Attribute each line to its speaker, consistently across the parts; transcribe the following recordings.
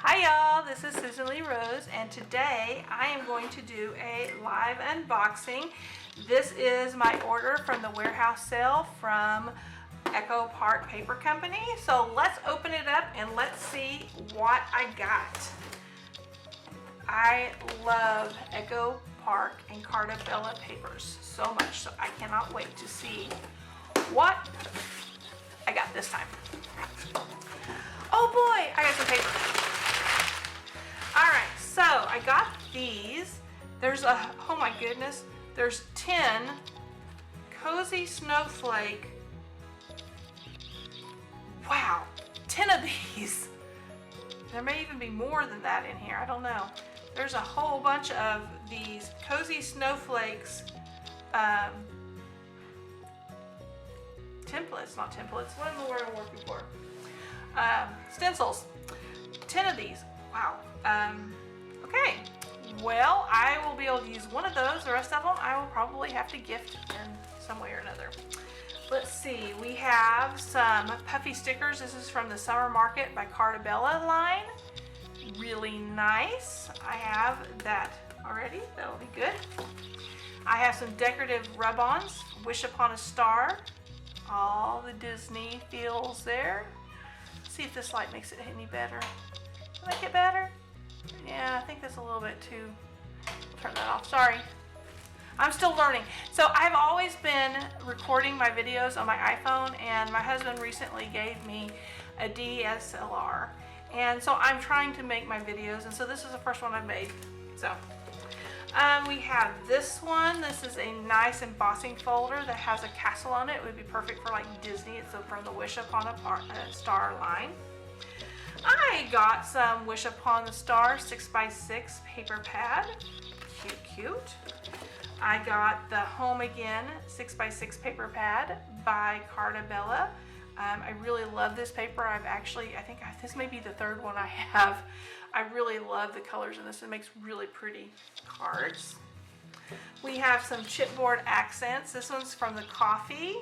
Speaker 1: Hi y'all, this is Susan Lee Rose, and today I am going to do a live unboxing. This is my order from the warehouse sale from Echo Park Paper Company. So let's open it up and let's see what I got. I love Echo Park and Carta Bella papers so much, so I cannot wait to see what I got this time. Oh boy, I got some paper. All right, so I got these. There's oh my goodness, there's 10 cozy snowflake. Wow, 10 of these. There may even be more than that in here, I don't know. There's a whole bunch of these cozy snowflakes, templates, not templates, what in the word I'm working for? Stencils, 10 of these, wow. Okay, well, I will be able to use one of those. The rest of them I will probably have to gift in some way or another. Let's see, we have some puffy stickers. This is from the Summer Market by Carta Bella line. Really nice. I have that already, that'll be good. I have some decorative rub-ons, Wish Upon a Star. All the Disney feels there. Let's see if this light makes it any better. Make it better? Yeah, I think that's a little bit too, turn that off, sorry. I'm still learning. So I've always been recording my videos on my iPhone, and my husband recently gave me a DSLR. And so I'm trying to make my videos, and so this is the first one I've made. So we have this one. This is a nice embossing folder that has a castle on it. It would be perfect for like Disney. It's from the Wish Upon a Star line. I got some Wish Upon the Star 6x6 paper pad. Cute, cute. I got the Home Again 6x6 paper pad by Carta Bella. I really love this paper. I think this may be the third one I have. I really love the colors in this. It makes really pretty cards. We have some chipboard accents. This one's from the coffee.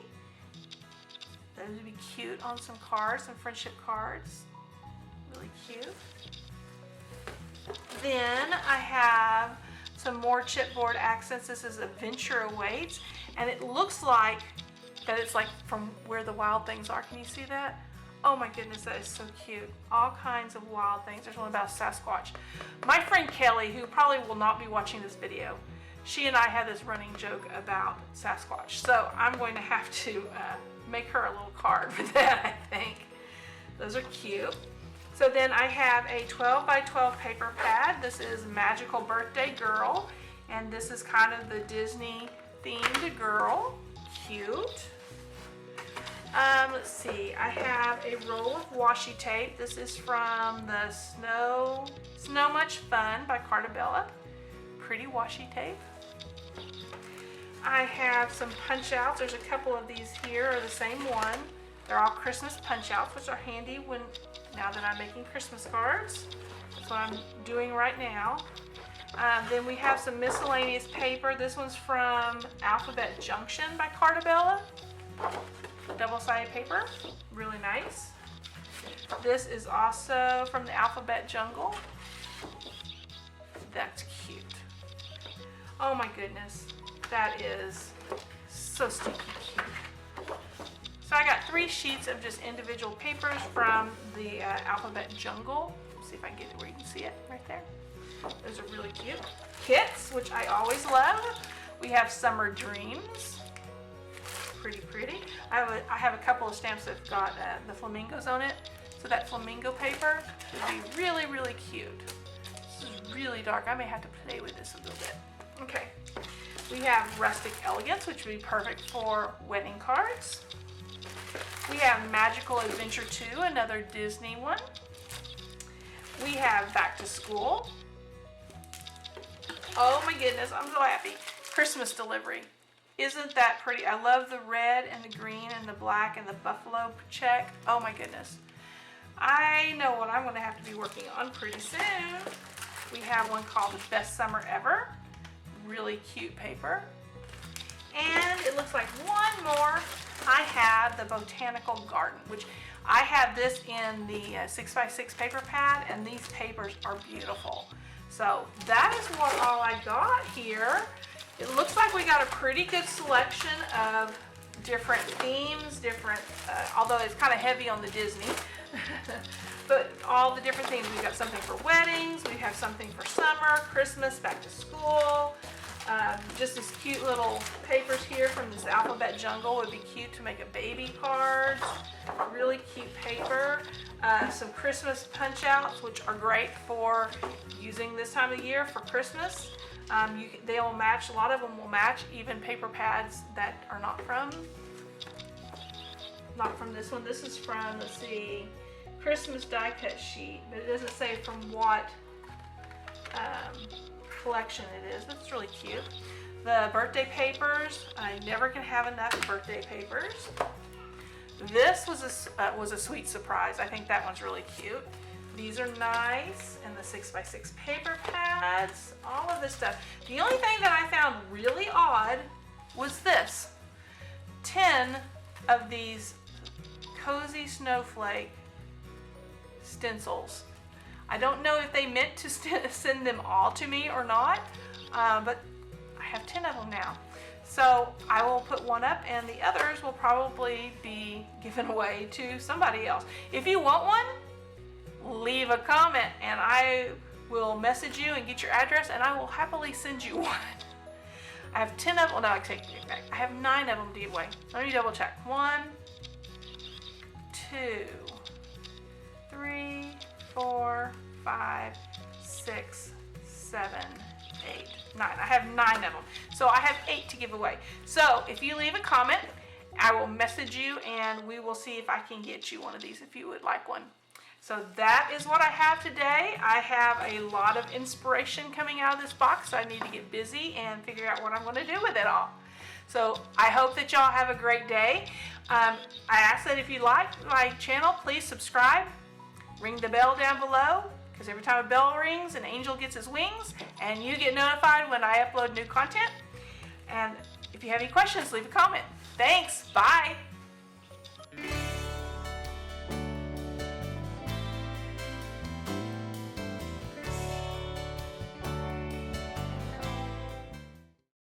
Speaker 1: Those would be cute on some cards, some friendship cards. Really cute. Then I have some more chipboard accents. This is Adventure Awaits, and it looks like that it's like from Where the Wild Things Are. Can you see that? Oh my goodness, that is so cute. All kinds of wild things. There's one about Sasquatch. My friend Kelly, who probably will not be watching this video, she and I had this running joke about Sasquatch. So I'm going to have to make her a little card for that, I think. Those are cute. So then I have a 12 by 12 paper pad. This is Magical Birthday Girl, and this is kind of the Disney themed girl. Cute. Let's see, I have a roll of washi tape. This is from the Snow Much Fun by Carta Bella. Pretty washi tape. I have some punch outs. There's a couple of these here are the same one. They're all Christmas punch outs, which are handy now that I'm making Christmas cards. That's what I'm doing right now. Then we have some miscellaneous paper. This one's from Alphabet Junction by Carta Bella. Double-sided paper, really nice. This is also from the Alphabet Jungle. That's cute. Oh my goodness, that is so stinky cute. So I got 3 sheets of just individual papers from the Alphabet Jungle. Let's see if I can get it where you can see it right there. Those are really cute. Kits, which I always love. We have Summer Dreams. Pretty, pretty. I have a couple of stamps that have got the flamingos on it. So that flamingo paper would be really, really cute. This is really dark. I may have to play with this a little bit. Okay. We have Rustic Elegance, which would be perfect for wedding cards. We have Magical Adventure 2, another Disney one. We have Back to School. Oh my goodness, I'm so happy. Christmas Delivery. Isn't that pretty? I love the red and the green and the black and the buffalo check. Oh my goodness. I know what I'm going to have to be working on pretty soon. We have one called The Best Summer Ever. Really cute paper. And it looks like one more. I have the Botanical Garden, which I have this in the 6x6 paper pad, and these papers are beautiful. So that is what all I got here. It looks like we got a pretty good selection of different themes, although it's kind of heavy on the Disney. But all the different things. We've got something for weddings, we have something for summer, Christmas, back to school. Just these cute little papers here from this alphabet jungle would be cute to make a baby card. Really cute paper. Some Christmas punch outs, which are great for using this time of year for Christmas. They will match, a lot of them will match even paper pads that are not from this one. This is from, let's see, Christmas die cut sheet, but it doesn't say from what collection it is, but it's really cute. The birthday papers, I never can have enough birthday papers. This was a sweet surprise. I think that one's really cute. These are nice, and the 6x6 paper pads, all of this stuff. The only thing that I found really odd was this. 10 of these cozy snowflake stencils. I don't know if they meant to send them all to me or not, but I have 10 of them now. So I will put one up, and the others will probably be given away to somebody else. If you want one, leave a comment, and I will message you and get your address, and I will happily send you one. I have 10 of them. Well, no, I take it back. I have 9 of them to give away. Let me double check. 1, 2, 3, 4, 5, 6, 7, 8, 9. I have 9 of them. So I have 8 to give away. So if you leave a comment, I will message you, and we will see if I can get you one of these if you would like one. So that is what I have today. I have a lot of inspiration coming out of this box, so I need to get busy and figure out what I'm going to do with it all. So I hope that y'all have a great day. I ask that if you like my channel, please subscribe. Ring the bell down below, because every time a bell rings, an angel gets his wings, and you get notified when I upload new content. And if you have any questions, leave a comment. Thanks.